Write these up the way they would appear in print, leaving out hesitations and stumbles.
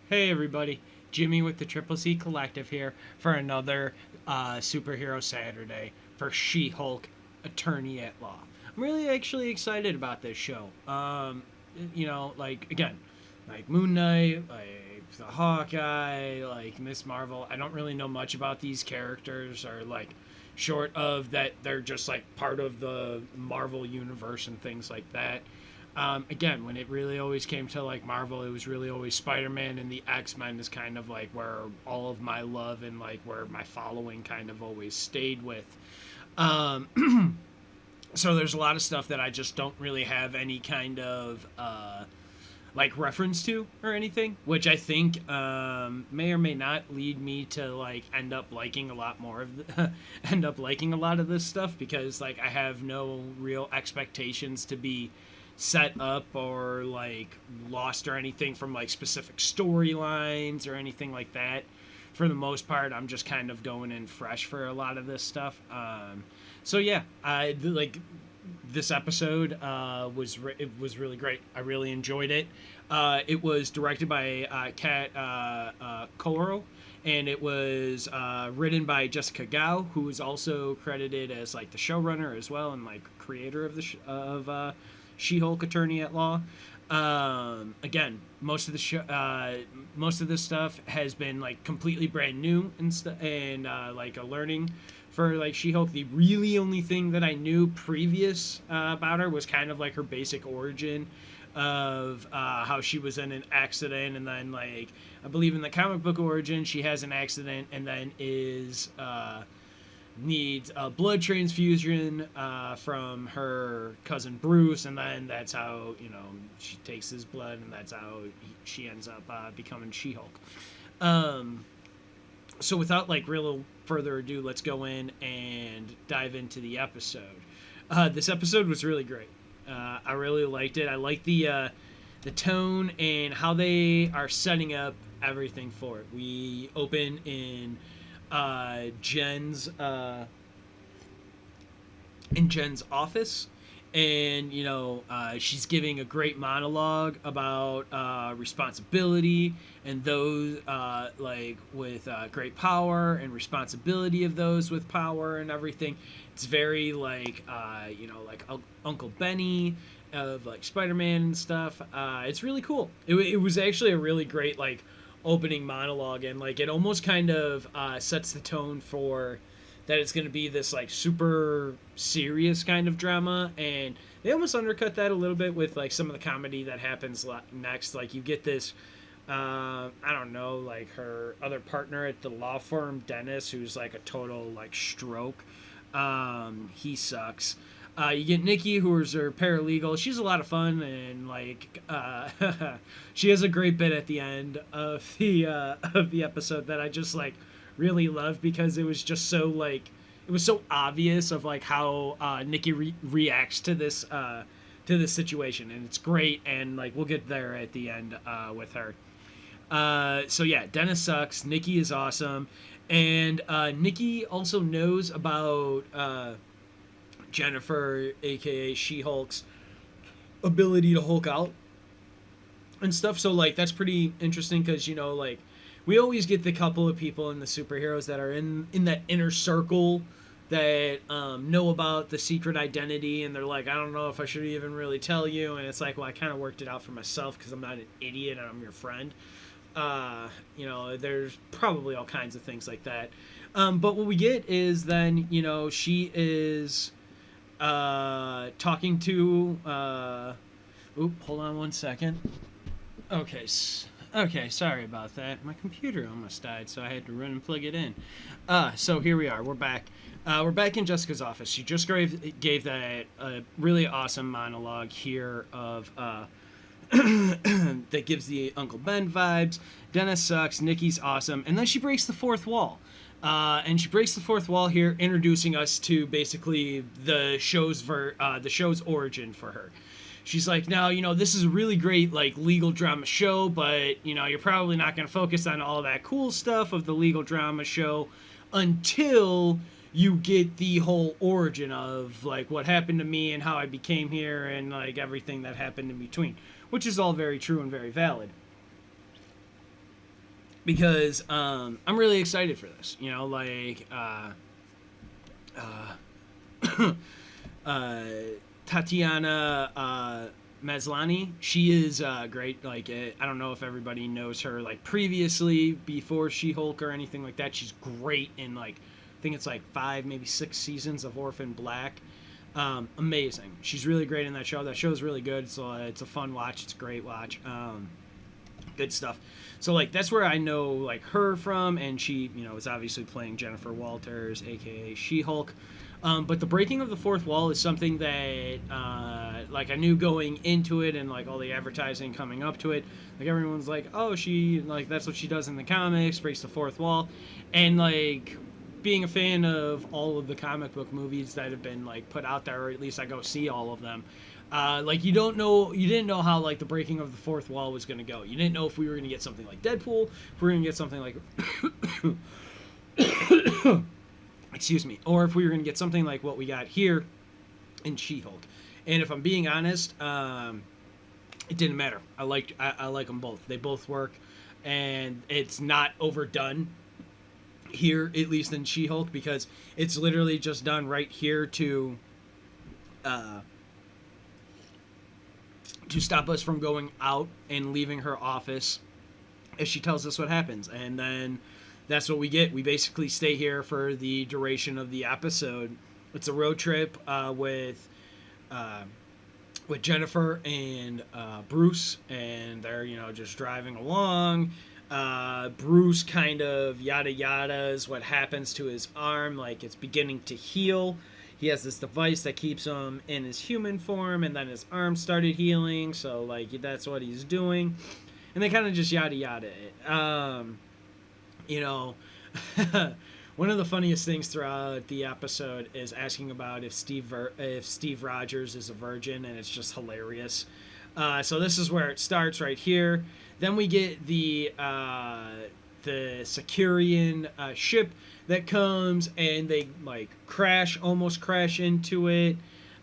Hey everybody, Jimmy with the Triple C Collective here for another Superhero Saturday for She-Hulk Attorney at Law. I'm really actually excited about this show. Like again, like Moon Knight, like the Hawkeye, like Miss Marvel. I don't really know much about these characters, or like short of that they're just like part of the Marvel universe and things like that. Again, when it really always came to like Marvel, it was really always Spider-Man, and the X-Men is kind of like where all of my love and like where my following kind of always stayed with. So there's a lot of stuff that I just don't really have any kind of like reference to or anything, which I think may or may not lead me to like end up liking a lot more of end up liking a lot of this stuff, because like I have no real expectations to be set up or like lost or anything from like specific storylines or anything like that. For the most part, I'm just kind of going in fresh for a lot of this stuff. So yeah, I like this episode it was really great. I really enjoyed it. It was directed by Kat Coiro, and it was written by Jessica Gao, who is also credited as like the showrunner as well and like creator of She-Hulk Attorney at Law. Again, most of this stuff has been like completely brand new and like a learning for like She-Hulk. The really only thing that I knew previous about her was kind of like her basic origin of how she was in an accident, and then like I believe in the comic book origin she has an accident and then is needs a blood transfusion from her cousin Bruce, and then that's how she takes his blood, and that's how she ends up becoming She-Hulk. So without like real further ado, let's go in and dive into the episode. This episode was really great. I really liked it. I like the tone and how they are setting up everything for it. We open in Jen's office, and she's giving a great monologue about responsibility, and those like with great power and responsibility of those with power and everything. It's very like like Uncle Benny of like Spider-Man and stuff. It's really cool. It was actually a really great like opening monologue, and like it almost kind of sets the tone for that it's going to be this like super serious kind of drama, and they almost undercut that a little bit with like some of the comedy that happens next. Like you get this I don't know, like her other partner at the law firm, Dennis, who's like a total like stroke. He sucks. You get Nikki, who is her paralegal. She's a lot of fun, and like she has a great bit at the end of the episode that I just like really loved, because it was just so like it was so obvious of like how Nikki reacts to this situation, and it's great. And like we'll get there at the end with her. So yeah, Dennis sucks. Nikki is awesome, and Nikki also knows about Jennifer, aka She-Hulk's ability to Hulk out and stuff. So like that's pretty interesting, because like we always get the couple of people in the superheroes that are in that inner circle that know about the secret identity, and they're like, I don't know if I should even really tell you, and it's like, well, I kind of worked it out for myself because I'm not an idiot and I'm your friend. There's probably all kinds of things like that. But what we get is then she is talking to hold on one second. Okay. Okay, sorry about that. My computer almost died, so I had to run and plug it in. So here we are. We're back. We're back in Jessica's office. She just gave that really awesome monologue here of that gives the Uncle Ben vibes. Dennis sucks. Nikki's awesome, and then she breaks the fourth wall. And she breaks the fourth wall here, introducing us to basically the show's origin for her. She's like, now, this is a really great, like, legal drama show, but, you're probably not going to focus on all that cool stuff of the legal drama show until you get the whole origin of, like, what happened to me and how I became here and, like, everything that happened in between, which is all very true and very valid. because I'm really excited for this. You know, like uh, Tatiana Maslany. She is great. Like I don't know if everybody knows her like previously before She-Hulk or anything like that. She's great in like I think it's like 5 maybe 6 seasons of Orphan Black. Amazing. She's really great in that show. That show's really good. So it's a fun watch. It's a great watch. Good stuff. So like that's where I know like her from, and she is obviously playing Jennifer Walters, aka She-Hulk. But the breaking of the fourth wall is something that like I knew going into it, and like all the advertising coming up to it. Like everyone's like, oh, she like that's what she does in the comics, breaks the fourth wall, and like being a fan of all of the comic book movies that have been like put out there, or at least I go see all of them. Like you didn't know how like the breaking of the fourth wall was going to go. You didn't know if we were going to get something like Deadpool, if we were going to get something like excuse me, or if we were going to get something like what we got here in She-Hulk. And if I'm being honest, it didn't matter. I like them both. They both work, and it's not overdone here, at least in She-Hulk, because it's literally just done right here to stop us from going out and leaving her office as she tells us what happens. And then that's what we get. We basically stay here for the duration of the episode. It's a road trip with Jennifer and Bruce, and they're just driving along. Bruce kind of yada yada's what happens to his arm, like it's beginning to heal. He has this device that keeps him in his human form, and then his arm started healing, so like that's what he's doing. And they kind of just yada yada it. One of the funniest things throughout the episode is asking about if Steve Rogers is a virgin, and it's just hilarious. So this is where it starts right here. Then we get the Securian ship that comes, and they like almost crash into it.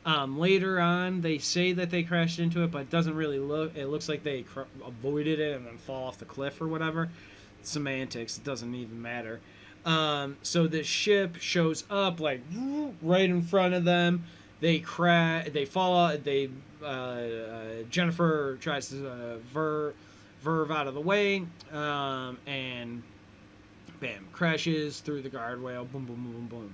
Later on, they say that they crashed into it, but it doesn't really look. It looks like they avoided it and then fall off the cliff or whatever. Semantics. It doesn't even matter. So the ship shows up like right in front of them. They crash. They fall out. Jennifer tries to verve out of the way, and bam, crashes through the guardrail. Boom, boom, boom,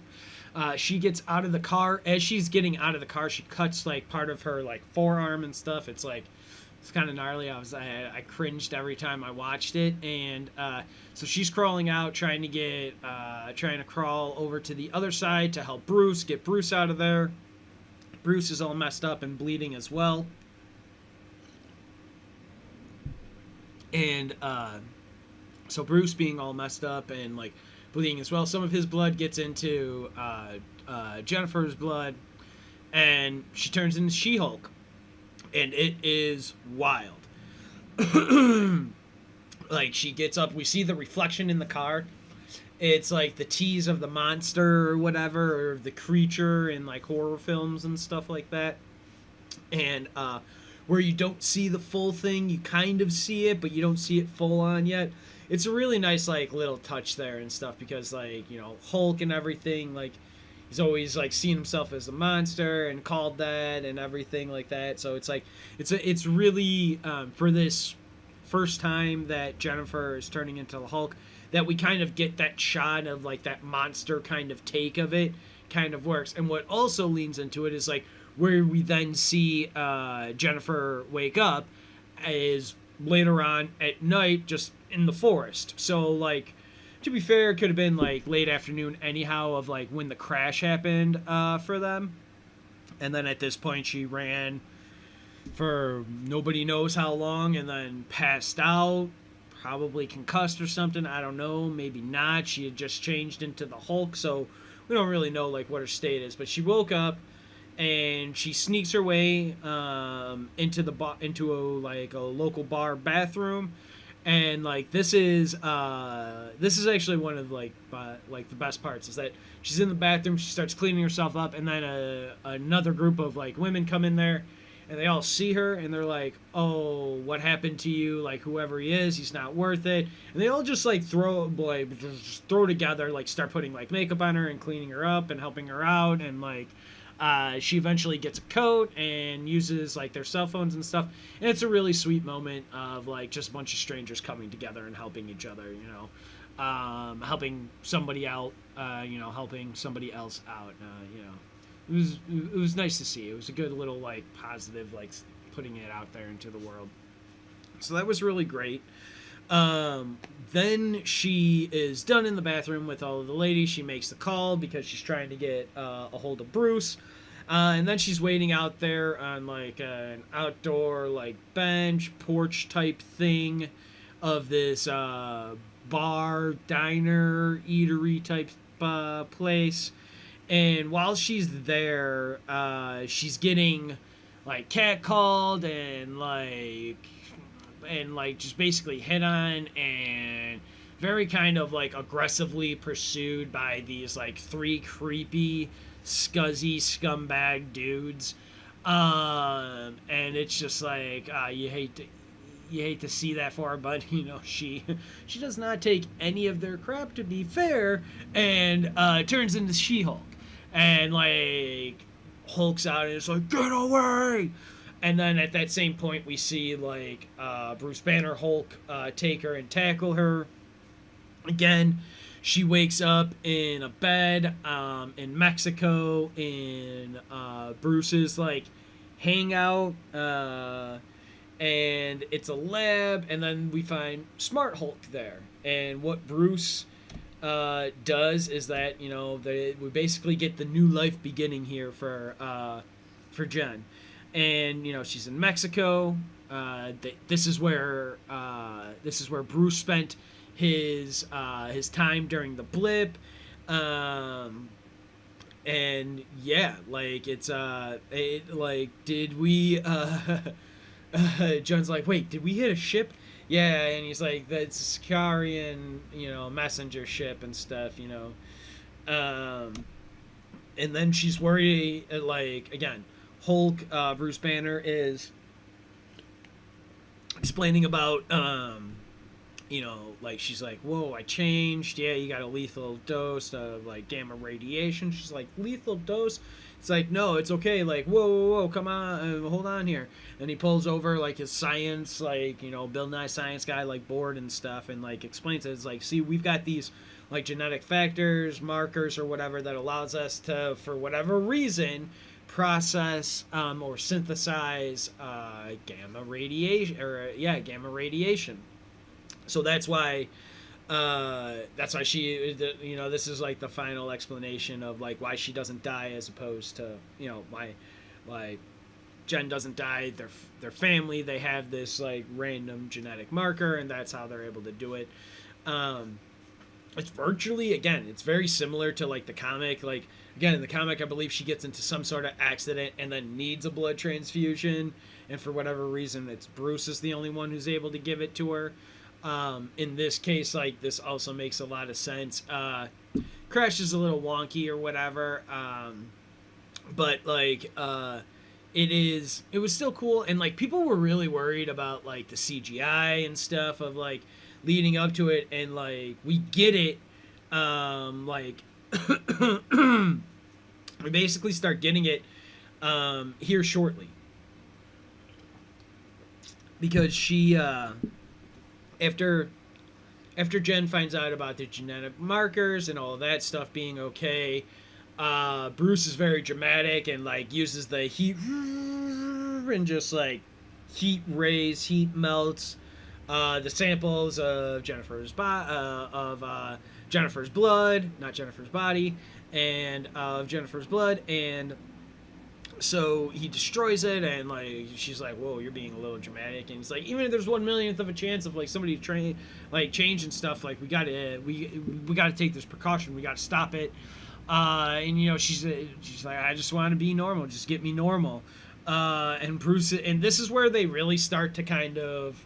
boom. She gets out of the car. As she's getting out of the car, she cuts like part of her like forearm and stuff. It's kind of gnarly. I cringed every time I watched it, and so she's crawling out, trying to crawl over to the other side to help Bruce, get Bruce out of there. Bruce is all messed up and bleeding as well. And so Bruce being all messed up and like bleeding as well, some of his blood gets into Jennifer's blood, and she turns into She-Hulk, and it is wild. Like she gets up, we see the reflection in the car. It's like the tease of the monster or whatever, or the creature in like horror films and stuff like that. And where you don't see the full thing, you kind of see it, but you don't see it full on yet. It's a really nice like little touch there and stuff, because like Hulk and everything, like he's always like seen himself as a monster and called that and everything like that. So it's like it's really for this first time that Jennifer is turning into the Hulk, that we kind of get that shot of like that monster kind of take of it kind of works. And what also leans into it is like where we then see Jennifer wake up is later on at night, just in the forest. So like, to be fair, it could have been like late afternoon anyhow of like when the crash happened for them. And then at this point she ran for nobody knows how long and then passed out, probably concussed or something. I don't know, maybe not. She had just changed into the Hulk, so we don't really know like what her state is. But she woke up and she sneaks her way into a local bar bathroom. And like this is actually one of like the best parts, is that she's in the bathroom, she starts cleaning herself up, and then another group of like women come in there, and they all see her and they're like, "Oh, what happened to you? Like whoever he is, he's not worth it." And they all just like just throw together, like start putting like makeup on her and cleaning her up and helping her out, and like she eventually gets a coat and uses like their cell phones and stuff. And it's a really sweet moment of like just a bunch of strangers coming together and helping each other, helping somebody out, helping somebody else out. It was nice to see. It was a good little like positive, like putting it out there into the world. So that was really great. Then she is done in the bathroom with all of the ladies. She makes the call because she's trying to get a hold of Bruce. And then she's waiting out there on like an outdoor like bench porch type thing of this bar diner eatery type place. And while she's there, she's getting like catcalled and like just basically hit on and very kind of like aggressively pursued by these like three creepy scuzzy scumbag dudes, and it's just like you hate to see that for her, but she does not take any of their crap, to be fair, and turns into She-Hulk and like hulks out and it's like, get away. And then at that same point, we see like Bruce Banner Hulk take her and tackle her. Again, she wakes up in a bed in Mexico in Bruce's like hangout, and it's a lab. And then we find Smart Hulk there. And what Bruce does is that we basically get the new life beginning here for Jen. And she's in Mexico. This is where Bruce spent his time during the blip, and yeah, like did we? John's like, wait, did we hit a ship? Yeah, and he's like, that's a Sicarian, messenger ship and stuff, and then she's worried, like again. Hulk, Bruce Banner is explaining about, like she's like, whoa, I changed. Yeah, you got a lethal dose of like gamma radiation. She's like, lethal dose? It's like, no, it's okay. Like, whoa, come on, hold on here. And he pulls over like his science, like, Bill Nye Science Guy, like board and stuff, and like explains it. It's like, see, we've got these like genetic factors, markers, or whatever that allows us to, for whatever reason, process or synthesize gamma radiation. So that's why she, this is like the final explanation of like why she doesn't die, as opposed to why Jen doesn't die. Their family, they have this like random genetic marker, and that's how they're able to do it. It's virtually, again, it's very similar to like the comic. Like again, in the comic, I believe she gets into some sort of accident and then needs a blood transfusion, and for whatever reason, it's Bruce is the only one who's able to give it to her. In this case, like, this also makes a lot of sense. Crash is a little wonky or whatever, but like it was still cool, and like people were really worried about like the CGI and stuff of like leading up to it, and like we get it, like we basically start getting it here shortly, because she after Jen finds out about the genetic markers and all of that stuff being okay, Bruce is very dramatic and like uses the heat and just like heat melts the samples of Jennifer's blood, not Jennifer's body, and of Jennifer's blood, and so he destroys it, and like she's like, "Whoa, you're being a little dramatic." And he's like, "Even if there's 1/1,000,000th of a chance of like somebody change and stuff, like we gotta take this precaution. We gotta stop it." And she's like, "I just want to be normal. Just get me normal." And Bruce, and this is where they really start to kind of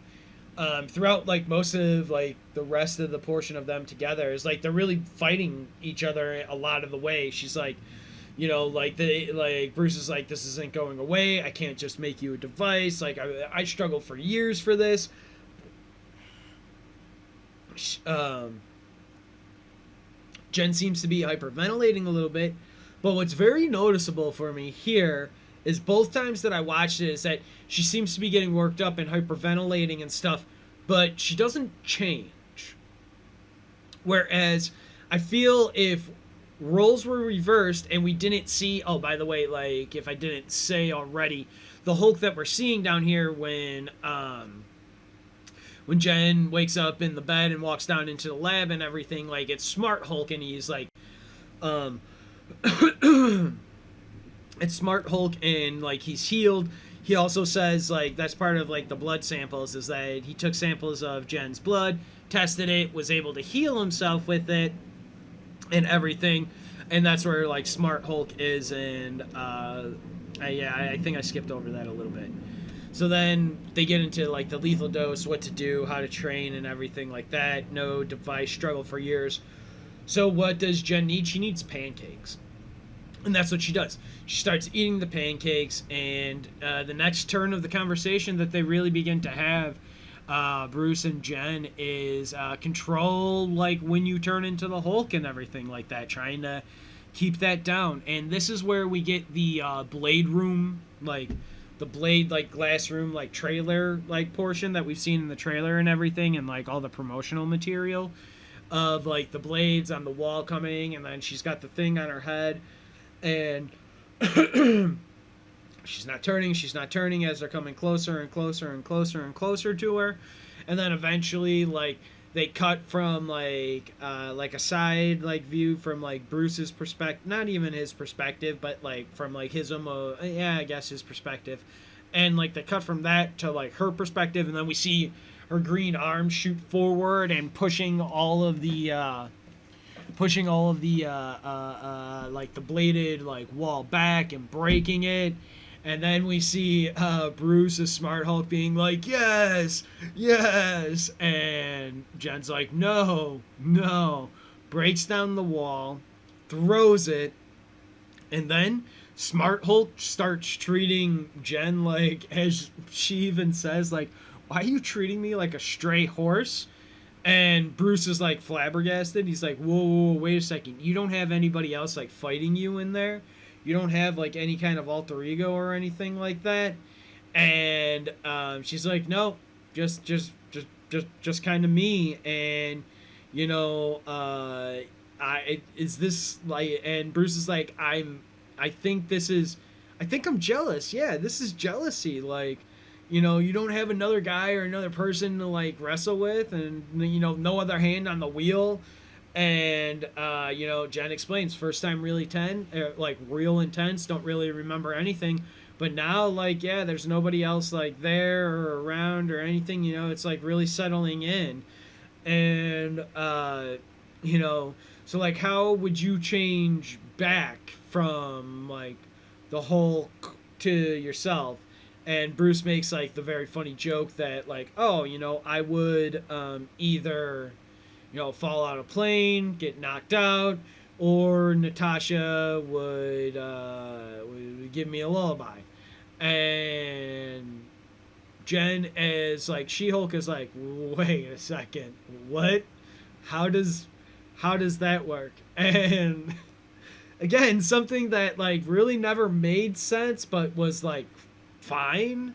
throughout like most of like the rest of the portion of them together is like they're really fighting each other a lot of the way. She's like, like Bruce is like, this isn't going away. I can't just make you a device. Like I struggled for years for this. Jen seems to be hyperventilating a little bit, but what's very noticeable for me here is both times that I watched it is that she seems to be getting worked up and hyperventilating and stuff, but she doesn't change. Whereas I feel if roles were reversed and we didn't see, oh, by the way, like if I didn't say already, the Hulk that we're seeing down here when Jen wakes up in the bed and walks down into the lab and everything, like it's Smart Hulk, and he's like, it's Smart Hulk, and like he's healed. He also says like that's part of like the blood samples is that he took samples of Jen's blood, tested it, was able to heal himself with it, and everything, and that's where like Smart Hulk is, and I think I skipped over that a little bit. So then they get into like the lethal dose, what to do, how to train, and everything like that. No device, struggle for years. So what does Jen need? She needs pancakes. And that's what she does. She starts eating the pancakes, and the next turn of the conversation that they really begin to have, Bruce and Jen, is control, like when you turn into the Hulk and everything like that, trying to keep that down. And this is where we get the Blade Room, like the Blade, like glass room, like trailer, like portion that we've seen in the trailer and everything, and like all the promotional material of like the blades on the wall coming, and then she's got the thing on her head, and she's not turning as they're coming closer and closer and closer and closer to her, and then eventually like they cut from like a side like view from like Bruce's perspective, not even his perspective, but like from like his I guess his perspective, and like they cut from that to like her perspective, and then we see her green arm shoot forward and pushing all of the like the bladed like wall back and breaking it. And then we see Bruce as Smart Hulk being like, yes, yes. And Jen's like, no, no. Breaks down the wall, throws it. And then Smart Hulk starts treating Jen like, as she even says, like, why are you treating me like a stray horse? And Bruce is like flabbergasted. He's like, whoa, wait a second. You don't have anybody else like fighting you in there? You don't have like any kind of alter ego or anything like that? And she's like, no, just kind of me. And you know, is this like? And Bruce is like, I think I'm jealous. Yeah, this is jealousy. Like, you know, you don't have another guy or another person to like wrestle with, and you know, no other hand on the wheel. And you know, Jen explains, first time really like real intense, don't really remember anything, but now like, yeah, there's nobody else like there or around or anything, you know, it's like really settling in. And you know, so like, how would you change back from like the Hulk to yourself? And Bruce makes like the very funny joke that like, oh, you know, I would either, you know, fall out of a plane, get knocked out, or Natasha would give me a lullaby. And Jen as like She-Hulk is like, wait a second, what? How does that work? And again, something that like really never made sense, but was like fine.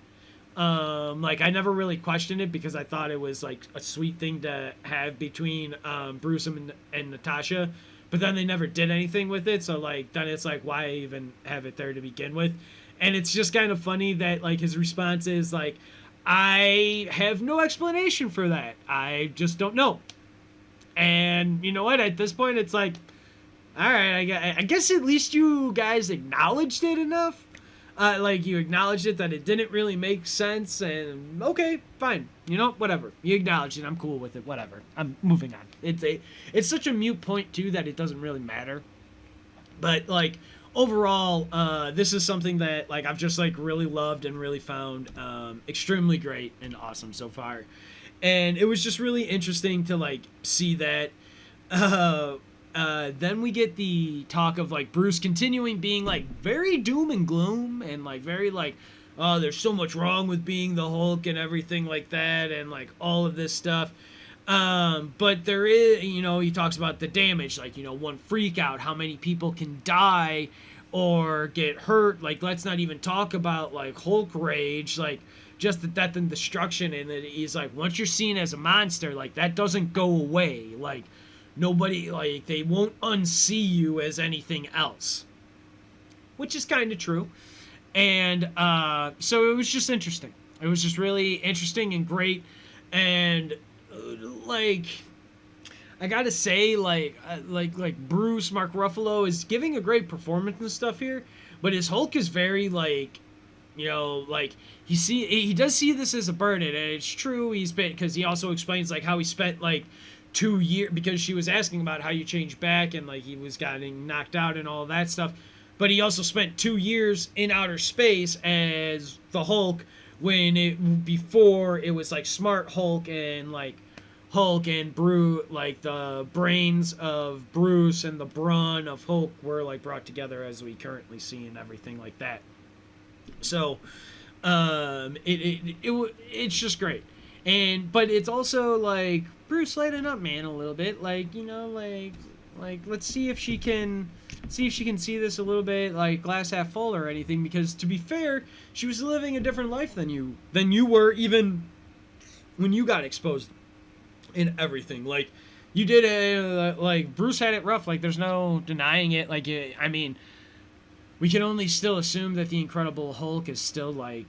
Like I never really questioned it because I thought it was like a sweet thing to have between Bruce and Natasha, but then they never did anything with it, so like then it's like, why even have it there to begin with? And it's just kind of funny that like his response is like, I have no explanation for that, I just don't know. And you know what, at this point it's like, all right, I guess at least you guys acknowledged it enough. Like you acknowledged it that it didn't really make sense, and okay, fine, you know, whatever. You acknowledged it, I'm cool with it, whatever. I'm moving on. It's such a mute point too that it doesn't really matter. But like overall, this is something that like I've just like really loved and really found extremely great and awesome so far. And it was just really interesting to like see that then we get the talk of like Bruce continuing being like very doom and gloom and like very like, oh, there's so much wrong with being the Hulk and everything like that and like all of this stuff. But there is, he talks about the damage, like, one freak out, how many people can die or get hurt. Like, let's not even talk about like Hulk rage, like just the death and destruction. And that he's like, once you're seen as a monster, like that doesn't go away. Like nobody, like they won't unsee you as anything else, which is kind of true. And so it was just interesting. It was just really interesting and great. And like I gotta say, like Bruce, Mark Ruffalo is giving a great performance and stuff here, but his Hulk is very like, like he does see this as a burden, and it's true. He's been, because he also explains like how he spent like 2 years, because she was asking about how you change back and like he was getting knocked out and all that stuff, but he also spent 2 years in outer space as the Hulk before it was like Smart Hulk and like Hulk and Bruce, like the brains of Bruce and the brawn of Hulk were like brought together as we currently see and everything like that. So, it's just great, but it's also like Bruce, lighten up, man, a little bit, like like let's see if she can see this a little bit like glass half full or anything, because to be fair, she was living a different life than you were even when you got exposed in everything. Like you did like Bruce had it rough, like there's no denying it. Like I mean, we can only still assume that the Incredible Hulk is still like,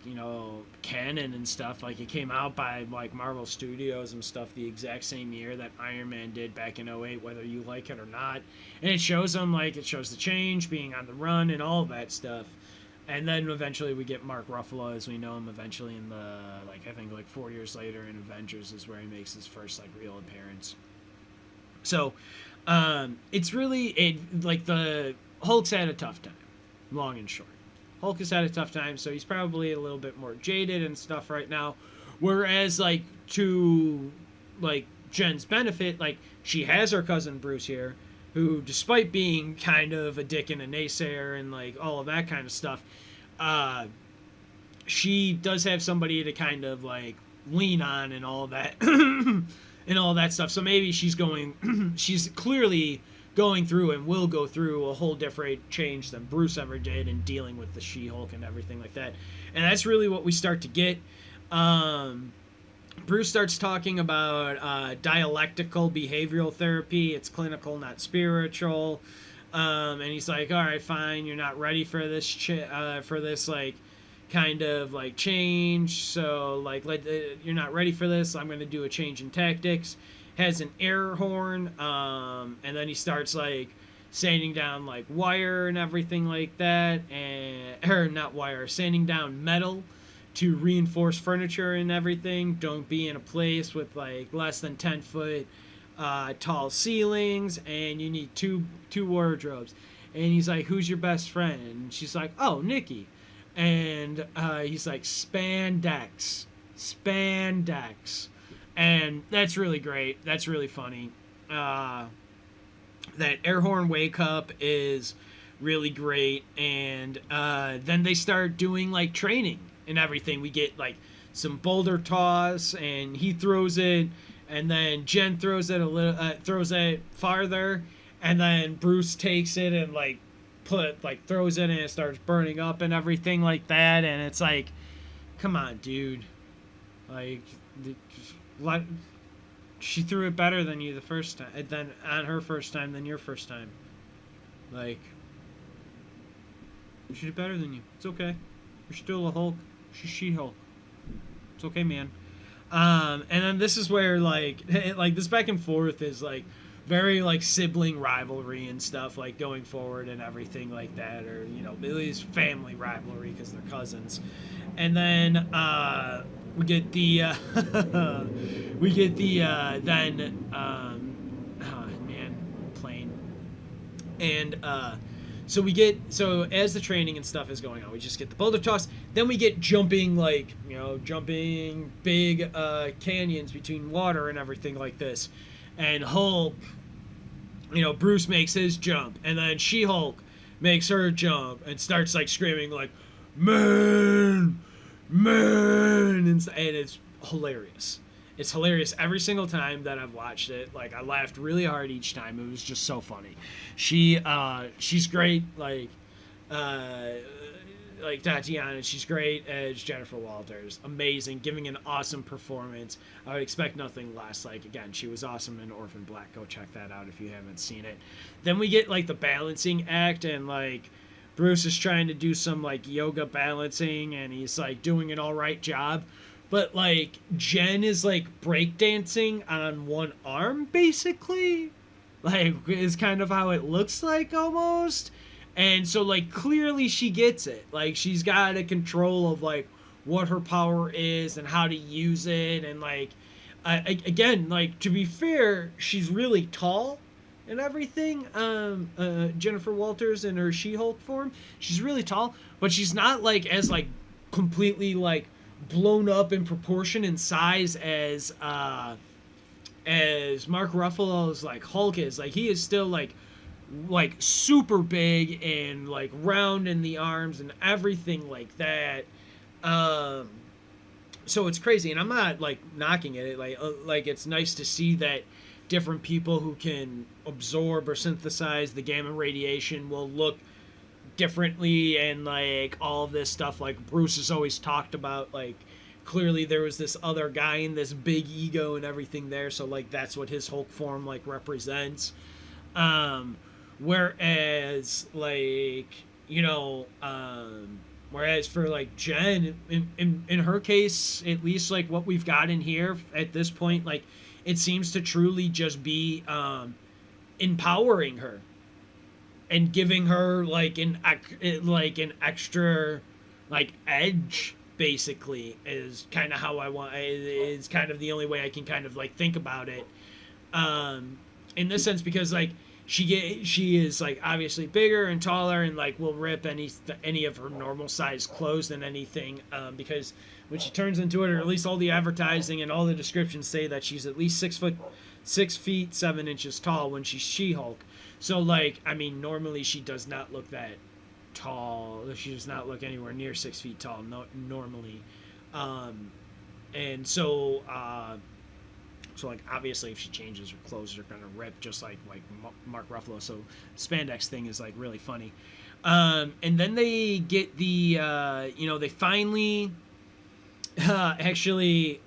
canon and stuff. Like it came out by like Marvel Studios and stuff the exact same year that Iron Man did back in '08, whether you like it or not. And it shows them, like it shows the change, being on the run and all that stuff. And then eventually we get Mark Ruffalo as we know him eventually in the, like I think like 4 years later in Avengers is where he makes his first like real appearance. So it's really, like the Hulk's had a tough time. Long and short, Hulk has had a tough time, so he's probably a little bit more jaded and stuff right now. Whereas, like, to like Jen's benefit, like she has her cousin Bruce here, who, despite being kind of a dick and a naysayer and like all of that kind of stuff, she does have somebody to kind of like lean on and all that and all that stuff. So maybe she's clearly going through and will go through a whole different change than Bruce ever did in dealing with the She-Hulk and everything like that. And that's really what we start to get. Bruce starts talking about dialectical behavioral therapy. It's clinical, not spiritual. And he's like, all right, fine, you're not ready for this like kind of like change. So like you're not ready for this. I'm going to do a change in tactics. Has an air horn, and then he starts like sanding down like wire and everything like that, or not wire, sanding down metal to reinforce furniture and everything. Don't be in a place with like less than 10-foot tall ceilings, and you need two wardrobes. And he's like, who's your best friend? And she's like, oh, Nikki. And he's like, spandex. And that's really great. That's really funny. That air horn wake up is really great. And then they start doing like training and everything. We get like some boulder toss, and he throws it, and then Jen throws it farther, and then Bruce takes it and like throws it, and it starts burning up and everything like that. And it's like, come on, dude. Like, she threw it better than you the first time, then on her first time than your first time. Like, she did better than you. It's okay. You're still a Hulk. She's She-Hulk. It's okay, man. And then this is where like this back and forth is like very like sibling rivalry and stuff, like going forward and everything like that, or at least family rivalry because they're cousins. And then we get the plane. And so as the training and stuff is going on, we just get the boulder toss. Then we get jumping big canyons between water and everything like this. And Hulk Bruce makes his jump, and then She-Hulk makes her jump and starts like screaming like, "Man, man!" and it's hilarious. It's hilarious every single time that I've watched it. Like I laughed really hard each time. It was just so funny. She's great. Uh, like Tatiana, she's great as Jennifer Walters. Amazing, giving an awesome performance. I would expect nothing less. Like again, she was awesome in Orphan Black. Go check that out if you haven't seen it. Then we get like the balancing act, and like Bruce is trying to do some like yoga balancing, and he's like doing an all right job. But like Jen is like breakdancing on one arm, basically. Like is kind of how it looks like almost. And so like clearly she gets it. Like she's got a control of like what her power is and how to use it, and like again, like to be fair, she's really tall and everything. Jennifer Walters in her She-Hulk form, she's really tall, but she's not like as like completely like blown up in proportion in size as Mark Ruffalo's like Hulk is. Like he is still like super big and like round in the arms and everything like that. Um, so it's crazy, and I'm not like knocking it. Like it's nice to see that different people who can absorb or synthesize the gamma radiation will look differently, and like all of this stuff. Like Bruce has always talked about, like clearly there was this other guy in this big ego and everything there, so like that's what his Hulk form like represents. um Whereas like whereas for like Jen, in her case, at least like what we've got in here at this point, like it seems to truly just be empowering her and giving her like an extra like edge, basically, is kind of how I want. Is kind of the only way I can kind of like think about it, in this sense, because like she is like obviously bigger and taller, and like will rip any of her normal size clothes than anything, because when she turns into it, or at least all the advertising and all the descriptions say that she's at least 6 feet 7 inches tall when she's She-Hulk. So like I mean, normally she does not look that tall. She does not look anywhere near 6 feet tall, normally. And so so like obviously if she changes her clothes, they're gonna rip, just like Mark Ruffalo. So spandex thing is like really funny. And then they get they finally actually,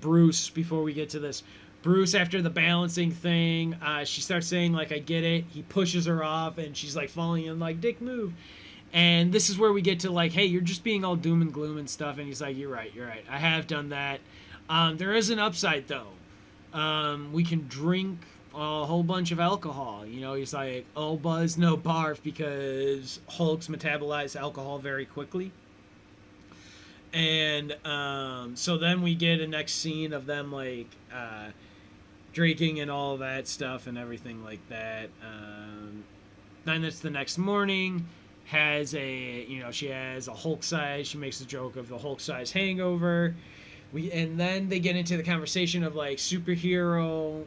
Bruce, before we get to this, Bruce, after the balancing thing, she starts saying like, "I get it." He pushes her off, and she's like falling in, like, "Dick, move." And this is where we get to like, "Hey, you're just being all doom and gloom and stuff." And he's like, "You're right. I have done that. There is an upside though. We can drink a whole bunch of alcohol." He's like, "Oh, buzz, no barf," because Hulks metabolize alcohol very quickly. And so then we get a next scene of them like drinking and all that stuff and everything like that. Then it's the next morning. She has a Hulk size. She makes the joke of the Hulk size hangover. And then they get into the conversation of like superhero,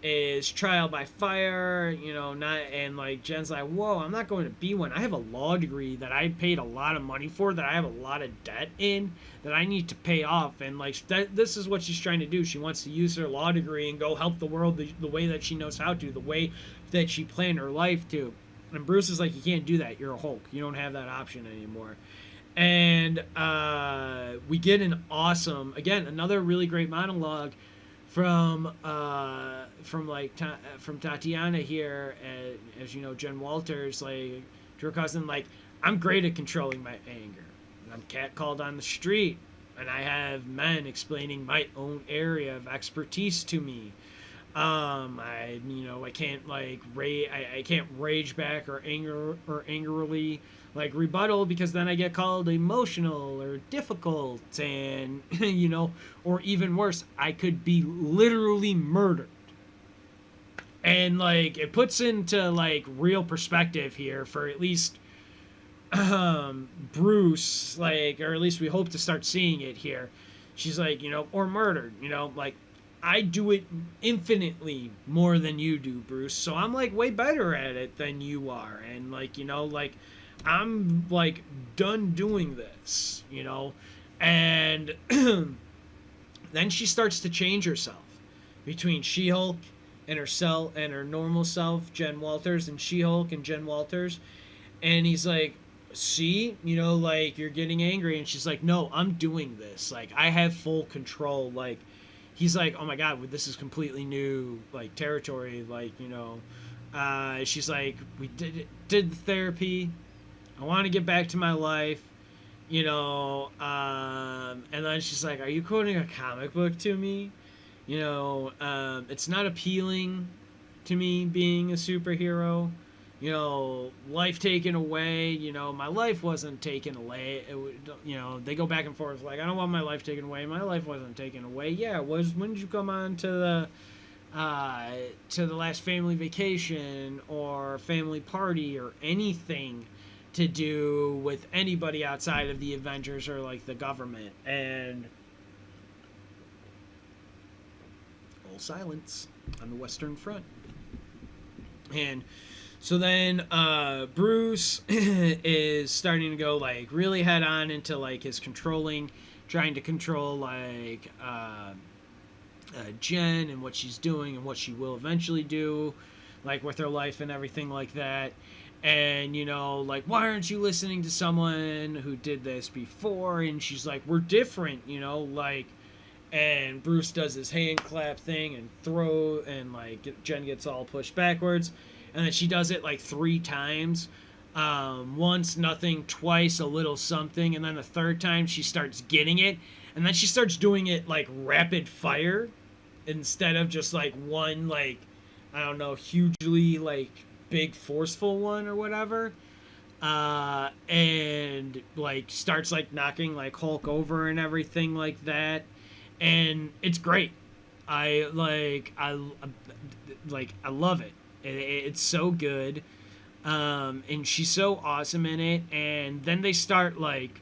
is trial by fire, not, and like Jen's like, "Whoa, I'm not going to be one. I have a law degree that I paid a lot of money for, that I have a lot of debt in, that I need to pay off." And like this is what she's trying to do. She wants to use her law degree and go help the world the way that she knows how to, the way that she planned her life to. And Bruce is like, "You can't do that. You're a Hulk. You don't have that option anymore." And we get an awesome, again, another really great monologue from Tatiana here, as you know, Jen Walters, like to her cousin, like, "I'm great at controlling my anger. I'm catcalled on the street, and I have men explaining my own area of expertise to me. I can't like I can't rage back or angrily like rebuttal, because then I get called emotional or difficult, and or even worse, I could be literally murdered." And like it puts into like real perspective here for at least Bruce, like, or at least we hope to start seeing it here. She's like, or murdered, like I do it infinitely more than you do, Bruce. So I'm like way better at it than you are. And like, like I'm like done doing this, And then she starts to change herself between She-Hulk and herself and her normal self, Jen Walters, and She-Hulk and Jen Walters. And he's like, see, like you're getting angry. And she's like, no, I'm doing this. Like I have full control. Like he's like, oh my God, this is completely new, like territory. Like, she's like, we did the therapy. I want to get back to my life. And then she's like, are you quoting a comic book to me? It's not appealing to me being a superhero. Life taken away. My life wasn't taken away. They go back and forth like, I don't want my life taken away. My life wasn't taken away. Yeah, it was. When did you come on to the last family vacation or family party or anything to do with anybody outside of the Avengers or like the government? And all silence on the Western Front. And so then Bruce is starting to go like really head on into like his trying to control like Jen and what she's doing and what she will eventually do, like with her life and everything like that. And like, why aren't you listening to someone who did this before? And she's like, we're different, like. And Bruce does his hand clap thing and like Jen gets all pushed backwards. And then she does it like 3 times. Once, nothing. Twice, a little something. And then the third time, she starts getting it. And then she starts doing it like rapid fire instead of just like one, like, I don't know, hugely like big forceful one or whatever. And like starts like knocking like Hulk over and everything like that. And it's great. I love it. It's so good, and she's so awesome in it. And then they start like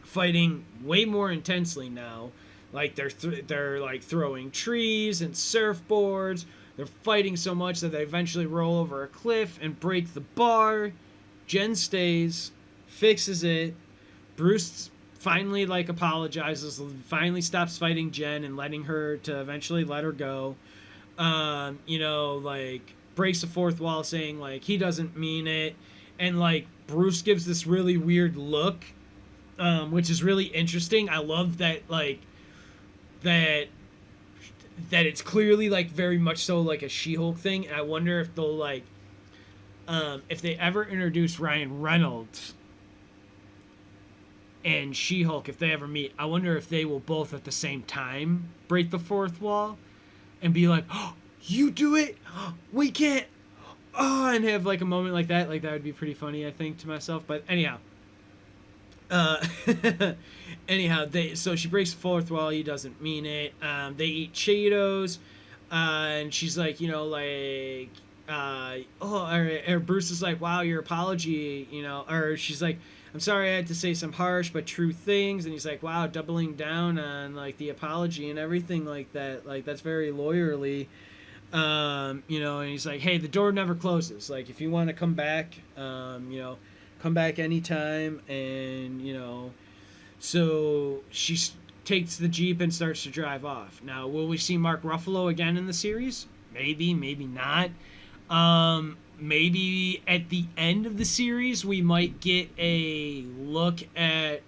fighting way more intensely now. Like they're like throwing trees and surfboards. They're fighting so much that they eventually roll over a cliff and break the bar. Jen stays, fixes it. Bruce finally like apologizes, finally stops fighting Jen and letting her to eventually let her go. Like breaks the fourth wall saying like he doesn't mean it. And like Bruce gives this really weird look, which is really interesting. I love that like that it's clearly like very much so like a She-Hulk thing. And I wonder if they'll like if they ever introduce Ryan Reynolds and She-Hulk, if they ever meet, I wonder if they will both at the same time break the fourth wall and be like, oh, you do it, we can't, and have like a moment like that. Like that would be pretty funny, I think, to myself. But anyhow, so she breaks the fourth wall. He doesn't mean it. They eat Cheetos, and she's like, or Bruce is like, wow, your apology, or she's like, I'm sorry I had to say some harsh but true things. And he's like, wow, doubling down on like the apology and everything like that. Like that's very lawyerly. And he's like, hey, the door never closes. Like if you want to come back, come back anytime. And, so she takes the Jeep and starts to drive off. Now, will we see Mark Ruffalo again in the series? Maybe, maybe not. Maybe at the end of the series we might get a look at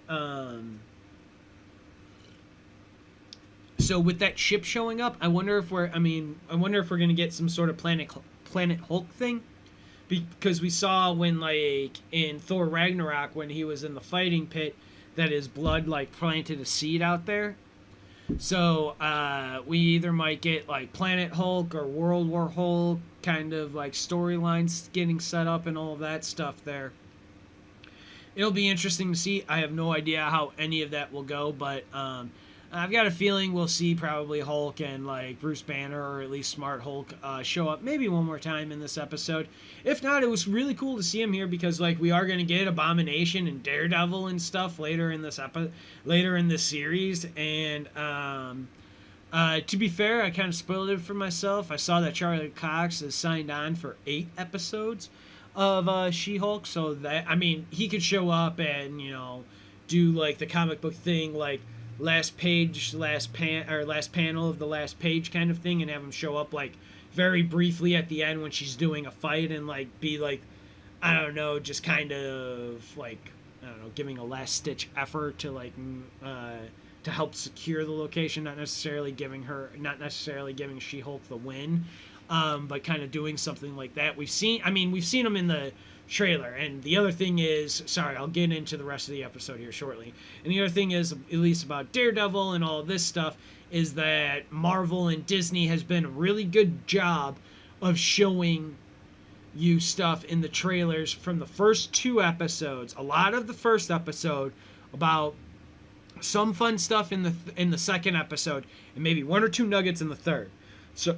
so with that ship showing up, I wonder if we're going to get some sort of Planet Hulk thing, because we saw when like in Thor Ragnarok when he was in the fighting pit that his blood like planted a seed out there. So we either might get like Planet Hulk or World War Hulk kind of like storylines getting set up and all of that stuff there. It'll be interesting to see. I have no idea how any of that will go, but I've got a feeling we'll see probably Hulk and like Bruce Banner, or at least Smart Hulk, show up maybe one more time in this episode. If not, it was really cool to see him here because like we are going to get Abomination and Daredevil and stuff later in this series, and To be fair, I kind of spoiled it for myself. I saw that Charlie Cox is signed on for 8 episodes of She-Hulk, so that, I mean, he could show up and, do like the comic book thing, like last page, last panel of the last page kind of thing, and have him show up like very briefly at the end when she's doing a fight and like be like, I don't know, just kind of like, I don't know, giving a last stitch effort to like to help secure the location, not necessarily giving She-Hulk the win, but kind of doing something like that. We've seen them in the trailer, and the other thing is, sorry, I'll get into the rest of the episode here shortly. And the other thing is, at least about Daredevil and all of this stuff, is that Marvel and Disney has been a really good job of showing you stuff in the trailers from the first 2 episodes. A lot of the first episode about some fun stuff in the second episode, and maybe 1 or 2 nuggets in the third. So,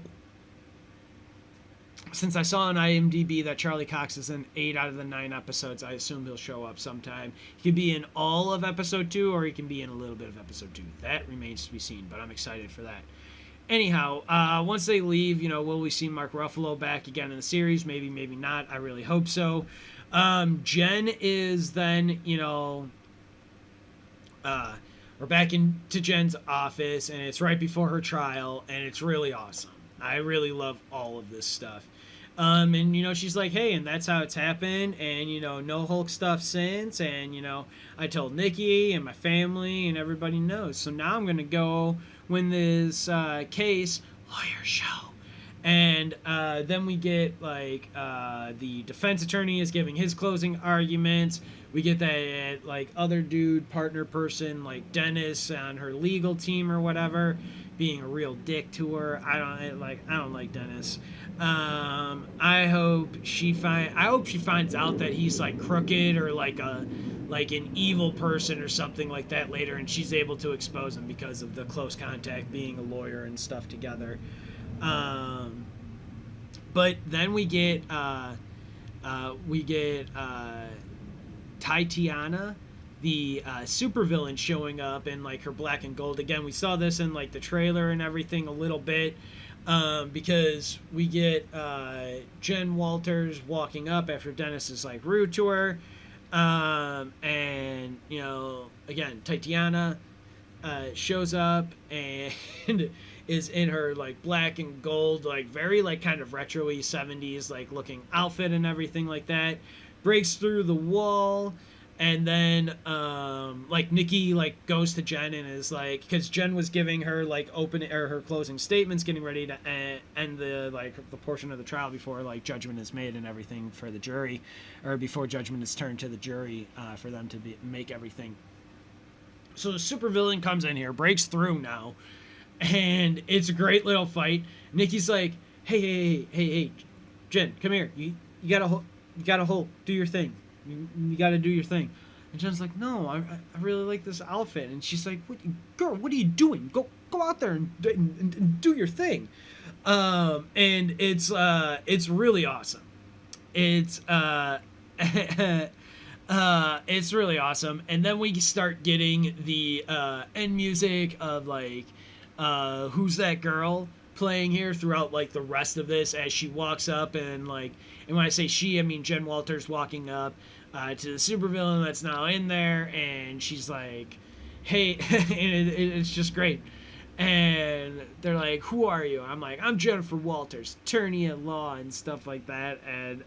since I saw on IMDb that Charlie Cox is in 8 out of the 9 episodes, I assume he'll show up sometime. He could be in all of episode 2, or he can be in a little bit of episode 2. That remains to be seen, but I'm excited for that. Anyhow, once they leave, will we see Mark Ruffalo back again in the series? Maybe, maybe not. I really hope so. Jen is then, we're back into Jen's office, and it's right before her trial, and it's really awesome. I really love all of this stuff. And she's like, hey, and that's how it's happened, and no Hulk stuff since, and I told Nikki and my family, and everybody knows. So now I'm gonna go win this case, lawyer show. And then we get like the defense attorney is giving his closing arguments. We get that like other dude, partner person like Dennis on her legal team or whatever, being a real dick to her. I don't like Dennis. I hope she finds out that he's like crooked or like an evil person or something like that later, and she's able to expose him because of the close contact, being a lawyer and stuff together. But then we get Tatiana, the supervillain, showing up in like her black and gold. Again, we saw this in like the trailer and everything a little bit, because we get Jen Walters walking up after Dennis is like rude to her, and again, Tatiana shows up and is in her like black and gold, like very like kind of retro-y 70s like looking outfit and everything like that, breaks through the wall, and then like Nikki like goes to Jen and is like, because Jen was giving her like her closing statements, getting ready to end the portion of the trial before like judgment is made and everything for the jury, or before judgment is turned to the jury for them to make everything. So the supervillain comes in here, breaks through now, and it's a great little fight. Nikki's like, hey, Jen, come here. You gotta hold, do your thing. You gotta do your thing. And Jen's like, no, I really like this outfit. And she's like, girl, what are you doing? Go out there and do your thing. And it's really awesome. It's it's really awesome. And then we start getting the end music of like Who's That Girl playing here throughout like the rest of this, as she walks up and like, and when I say she, I mean Jen Walters walking up to the supervillain that's now in there, and she's like, hey, and it's just great. And they're like, who are you? I'm like, I'm Jennifer Walters, attorney at law and stuff like that. And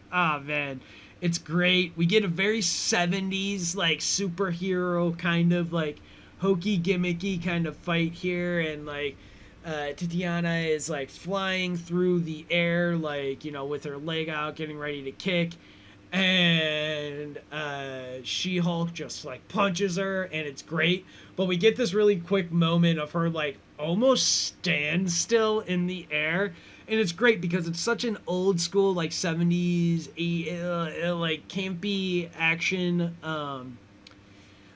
man, it's great. We get a very 70s like superhero kind of like hokey gimmicky kind of fight here, and like Tatiana is like flying through the air, like with her leg out, getting ready to kick, and She-Hulk just like punches her, and it's great. But we get this really quick moment of her like almost stand still in the air, and it's great because it's such an old school like 70s like campy action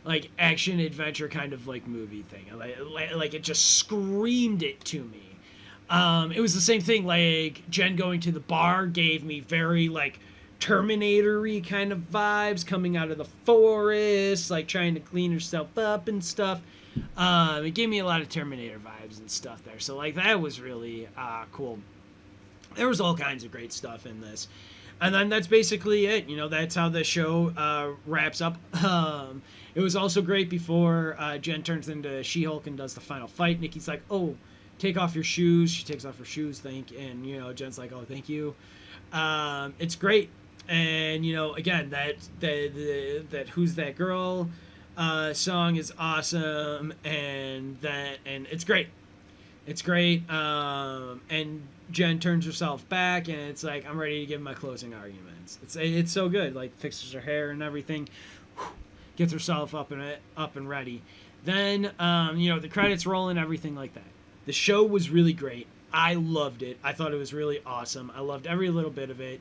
like action adventure kind of like movie thing. Like it just screamed it to me. It was the same thing, like Jen going to the bar gave me very like Terminator-y kind of vibes, coming out of the forest, like trying to clean herself up and stuff. It gave me a lot of Terminator vibes and stuff there. So like that was really cool. There was all kinds of great stuff in this. And then that's basically it. You know, that's how the show wraps up. It was also great before Jen turns into She-Hulk and does the final fight. Nikki's like, "Oh, take off your shoes." She takes off her shoes, and you know, Jen's like, "Oh, thank you." It's great, and you know, again, that "Who's That Girl" song is awesome, and it's great. It's great. And Jen turns herself back, and it's like, I'm ready to give my closing arguments. It's so good. Like, fixes her hair and everything, gets herself up and ready. Then you know, the credits roll and everything like that. The show was really great. I loved it. I thought it was really awesome. I loved every little bit of it.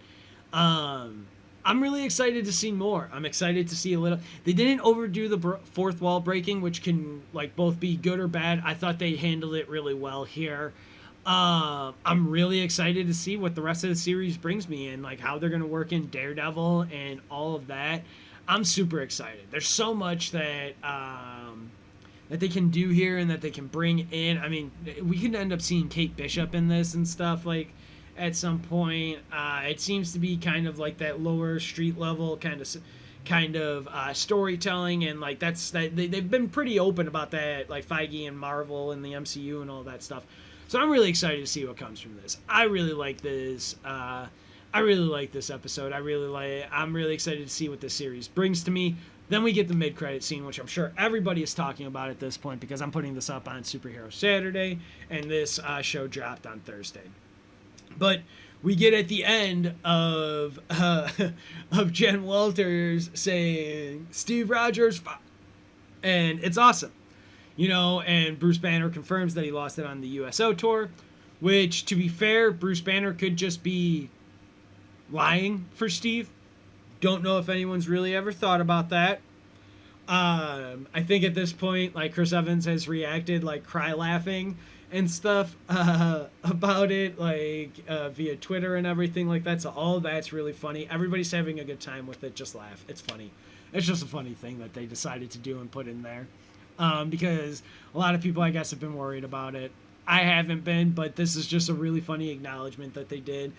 I'm really excited to see more. I'm excited to see a little. They didn't overdo the fourth wall breaking, which can like both be good or bad. I thought they handled it really well here. I'm really excited to see what the rest of the series brings me and like how they're gonna work in Daredevil and all of that. I'm super excited. There's so much that that they can do here and that they can bring in. I mean, we could end up seeing Kate Bishop in this and stuff like at some point. It seems to be kind of like that lower street level kind of storytelling, and like they've been pretty open about that, like Feige and Marvel and the MCU and all that stuff. So I'm really excited to see what comes from this. I really like this. I really like this episode. I'm really excited to see what this series brings to me. Then we get the mid-credit scene, which I'm sure everybody is talking about at this point because I'm putting this up on Superhero Saturday, and this show dropped on Thursday. But we get at the end of of Jen Walters saying Steve Rogers, and it's awesome, you know. And Bruce Banner confirms that he lost it on the USO tour, which, to be fair, Bruce Banner could just be lying for Steve. Don't know if anyone's really ever thought about that. I think at this point, like, Chris Evans has reacted like cry laughing and stuff about it, like via Twitter and everything like that. So all that's really funny. Everybody's having a good time with it. Just laugh. It's funny. It's just a funny thing that they decided to do and put in there, because a lot of people, I guess, have been worried about it. I haven't been, but this is just a really funny acknowledgement that they did.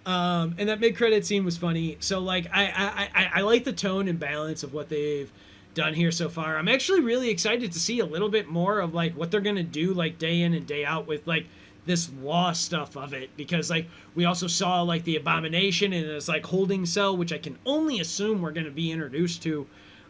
And that mid-credit scene was funny. So like I like the tone and balance of what they've done here so far. I'm actually really excited to see a little bit more of like what they're gonna do like day in and day out with like this law stuff of it, because like we also saw like the Abomination and it's like holding cell, which I can only assume we're gonna be introduced to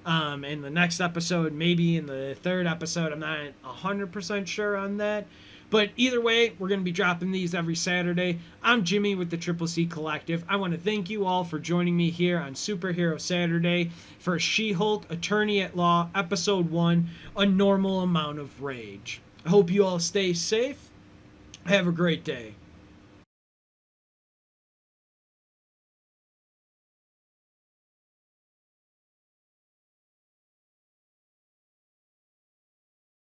in the next episode, maybe in the third episode. I'm not 100% sure on that. But either way, we're going to be dropping these every Saturday. I'm Jimmy with the Triple C Collective. I want to thank you all for joining me here on Superhero Saturday for She-Hulk Attorney at Law, Episode 1, A Normal Amount of Rage. I hope you all stay safe. Have a great day.